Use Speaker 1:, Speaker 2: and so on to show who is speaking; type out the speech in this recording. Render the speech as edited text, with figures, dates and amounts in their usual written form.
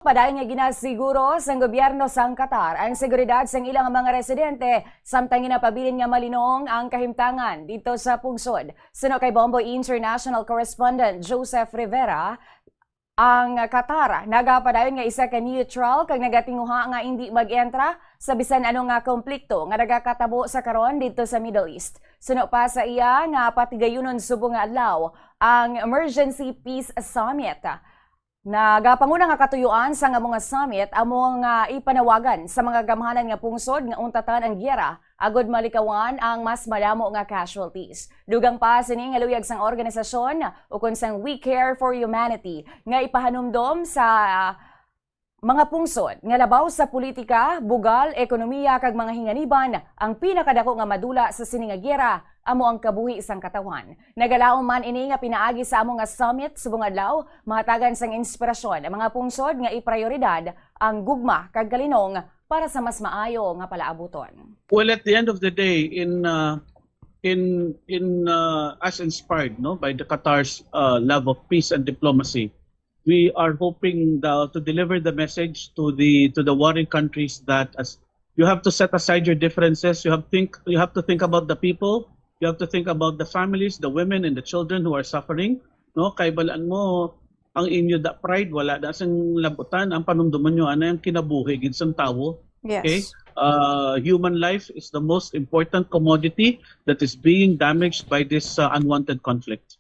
Speaker 1: Padayon nga ginasiguro sang gobyerno sang Qatar ang seguridad sang ilang mga residente samtang ginapabilin nga malinong ang kahimtangan dito sa pungsod. Suno kay Bomboy International Correspondent Joseph Rivera, ang Qatar nagapadayon nga isa ka neutral kag nagatinguha nga hindi mag-entra sa bisan ano nga konflikto nga nagakatabo sa karon dito sa Middle East. Suno pa sa iya nga patigayunon subong nga adlaw ang Emergency Peace Summit. Nagapanguna nga katuyuan sa nga mga summit amo nga ipanawagan sa mga gamhanan nga pungsod nga untatan ang giyera agod malikawan ang mas madamo nga casualties. Dugang pa sini nga luyag sang organisasyon ukon sang We Care for Humanity nga ipahanumdom sa mga pungsod nga labaw sa politika, bugal, ekonomiya kag mga hinganiban ang pinakadako nga madula sa sini nga giyera amo ang kabuhi sang katawan. Nagalaom man ini nga pinaagi sa amo nga summit subong adlaw mahatagan sang inspirasyon ang mga pungsod nga iprioridad ang gugma kag kalinong para sa mas maayo nga palaabuton.
Speaker 2: Well, at the end of the day, as inspired by the Qatar's love of peace and diplomacy, we are hoping to deliver the message to the warring countries that as you have to set aside your differences, you have to think about the people. You have to think about the families, the women and the children who are suffering. No, kay balaan mo ang inyo da pride wala da sang labutan ang panumduman nyo ano yung kinabuhi gid sang tawo.
Speaker 1: Yes.
Speaker 2: Okay? Human life is the most important commodity that is being damaged by this unwanted conflict.